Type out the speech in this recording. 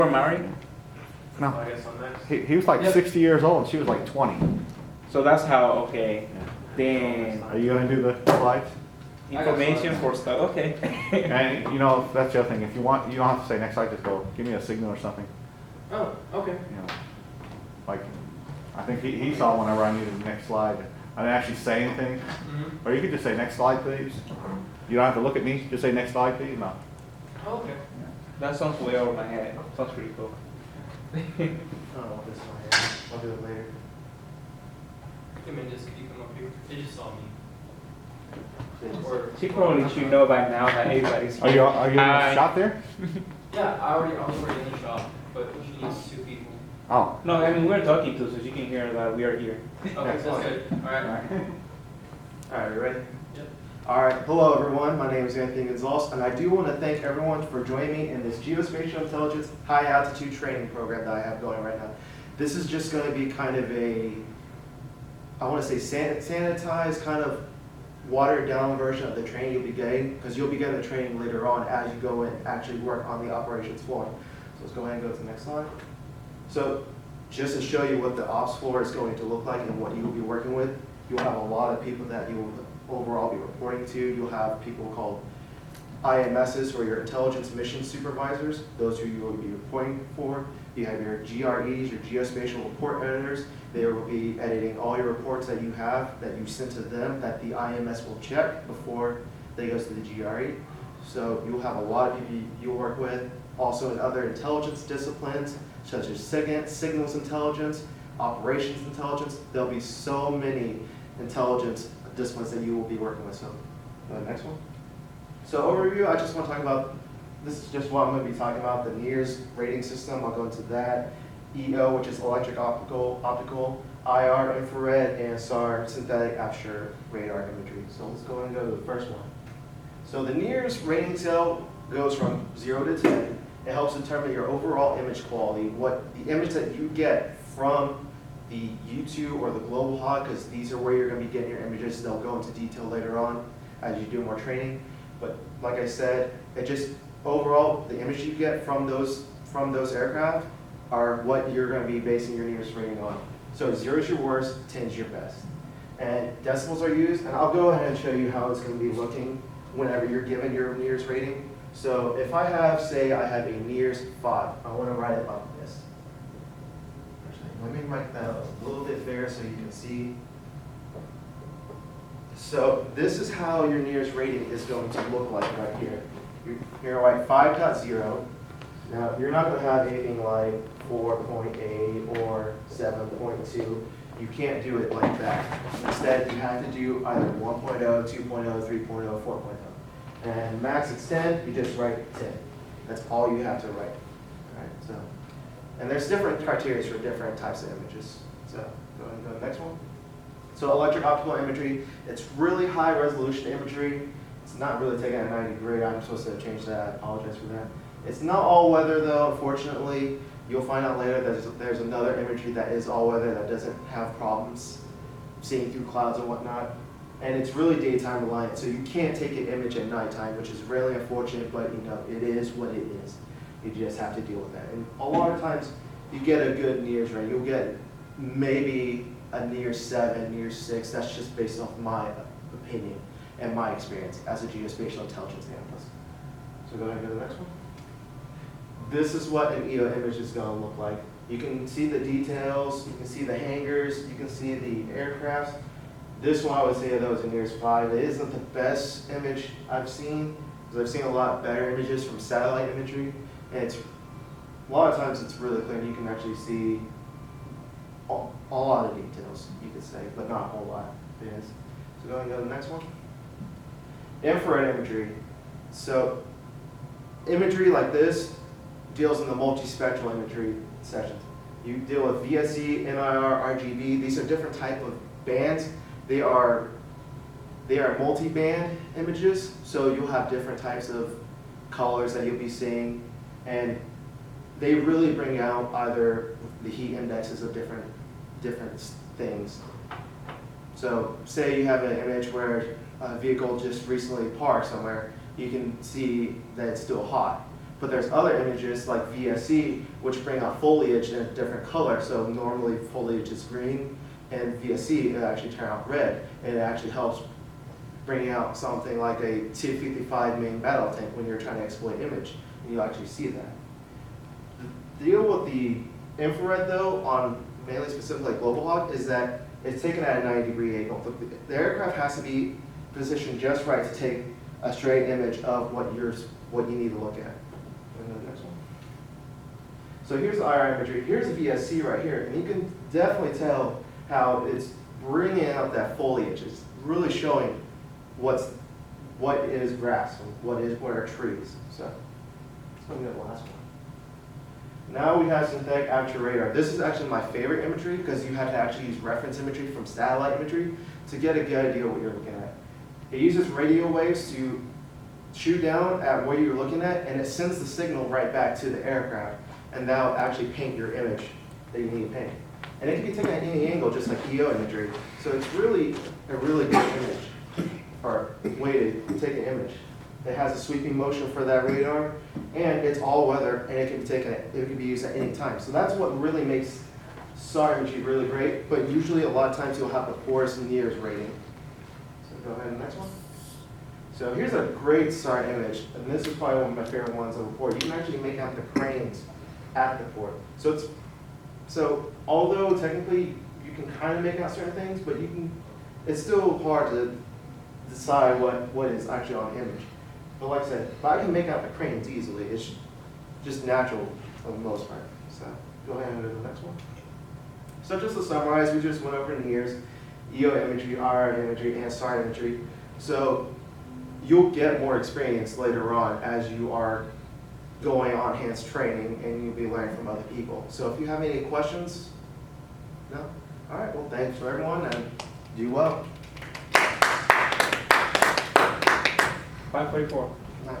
married? No. I guess I'm next. He was like Yep. 60 years old and she was like 20. So that's how, okay. Then Are you gonna do the slides? information for stuff, okay. And you know, that's the other thing. If you want, you don't have to say next slide, just go, give me a signal or something. Oh, okay. You know, like, I think he saw whenever I needed the next slide. I didn't actually say anything. Mm-hmm. Or you could just say next slide, please. You don't have to look at me, just say next slide, please. No. Oh, okay. That sounds way over my head. Sounds pretty cool. Oh, this one, yeah. I'll do it later. Hey man, just could you come up here? They just saw me. Or, She probably should know by now that everybody's Are here. you in the shop there? Yeah, I was already in the shop, but she needs 2 people. Oh. No, I mean, we're talking to, so she can hear that we are here. Okay, that's good. Alright. Alright, you ready? Yep. Alright, hello everyone. My name is Anthony Gonzalez, and I do want to thank everyone for joining me in this Geospatial Intelligence High Altitude Training program that I have going right now. This is just going to be kind of a, I want to say sanitized, kind of watered down version of the training you'll be getting, because you'll be getting the training later on as you go and actually work on the operations floor. So let's go ahead and go to the next slide. So just to show you what the ops floor is going to look like and what you will be working with, you'll have a lot of people that you will overall be reporting to. You'll have people called IMSs, or your intelligence mission supervisors, those who you will be reporting for. You have your GREs, your geospatial report editors. They will be editing all your reports that you have, that you send to them, that the IMS will check before they go to the GRE. So you'll have a lot of people you'll work with. Also in other intelligence disciplines, such as signals intelligence, operations intelligence. There'll be so many intelligence disciplines that you will be working with. So next one. So overview, I just want to talk about, this is just what I'm going to be talking about, the NIRS rating system. I'll go into that. EO, which is electric optical, IR, infrared, and SAR, synthetic aperture radar imagery. So let's go and go to the first one. So the NIRS rating scale goes from 0 to 10. It helps determine your overall image quality, what the image that you get from the U2 or the global hog, because these are where you're going to be getting your images. They'll go into detail later on as you do more training. But like I said, it just overall the image you get from those aircraft are what you're going to be basing your NIRS rating on. So 0 is your worst, 10 is your best. And decimals are used, and I'll go ahead and show you how it's going to be looking whenever you're given your NIRS rating. So if I have, say I have a NIRS 5, I want to write it like this. Let me write that a little bit bigger so you can see. So this is how your NIRS rating is going to look like right here. You're going to write 5.0. Now you're not going to have anything like 4.8 or 7.2. You can't do it like that. Instead, you have to do either 1.0, 2.0, 3.0, 4.0. And max extend, you just write 10. That's all you have to write. All right, so, and there's different criteria for different types of images. So go ahead and go to the next one. So electric optical imagery, it's really high resolution imagery. It's not really taken at 90 degree. I'm supposed to change that. I apologize for that. It's not all weather though, unfortunately. You'll find out later that there's another imagery that is all weather that doesn't have problems seeing through clouds and whatnot. And it's really daytime reliant, so you can't take an image at nighttime, which is really unfortunate, but you know, it is what it is. You just have to deal with that. And a lot of times, you get a good NIRS rating. You'll get maybe a NIRS 7, NIRS 6. That's just based off my opinion and my experience as a geospatial intelligence analyst. So go ahead and go to the next one. This is what an EO image is going to look like. You can see the details, you can see the hangars, you can see the aircrafts. This one I would say that was a NIRS 5. It isn't the best image I've seen, because I've seen a lot better images from satellite imagery. And it's, a lot of times it's really clear and you can actually see a lot of details, you could say, but not a whole lot. It is. So go ahead and go to the next one. Infrared imagery. So imagery like this deals in the multispectral imagery sections. You deal with VSE, NIR, RGB. These are different type of bands. They are multi-band images, so you'll have different types of colors that you'll be seeing, and they really bring out either the heat indexes of different things. So say you have an image where a vehicle just recently parked somewhere, you can see that it's still hot. But there's other images like VSE, which bring out foliage in a different color. So normally foliage is green, and VSE, it actually turns out red. And it actually helps bring out something like a T-55 main battle tank when you're trying to exploit image. And you actually see that. The deal with the infrared though, on mainly specifically like Global Hawk, is that it's taken at a 90-degree angle. The aircraft has to be positioned just right to take a straight image of what you need to look at. And the next one. So here's the IR imagery. Here's the VSC right here, and you can definitely tell how it's bringing out that foliage. It's really showing what is grass and what are trees. So let's go to the last one. Now we have synthetic aperture radar. This is actually my favorite imagery because you have to actually use reference imagery from satellite imagery to get a good idea of what you're looking at. It uses radio waves to shoot down at what you're looking at, and it sends the signal right back to the aircraft, and that'll actually paint your image that you need to paint. And it can be taken at any angle, just like EO imagery. So it's really a really good image, or way to take an image. It has a sweeping motion for that radar, and it's all weather, and it can be taken. It can be used at any time. So that's what really makes SAR imagery really great. But usually, a lot of times, you'll have the forest and years rating. So go ahead to the next one. So here's a great SAR image, and this is probably one of my favorite ones of the port. You can actually make out the cranes at the port. So although technically you can kind of make out certain things, but it's still hard to decide what is actually on the image. But like I said, if I can make out the cranes easily, it's just natural for the most part. So go ahead and go to the next one. So just to summarize, we just went over in years, EO imagery, IR imagery, and SAR imagery. So you'll get more experience later on as you are going on hands training, and you'll be learning from other people. So if you have any questions, no? All right, well, thanks for everyone, and do well. 544. Nice.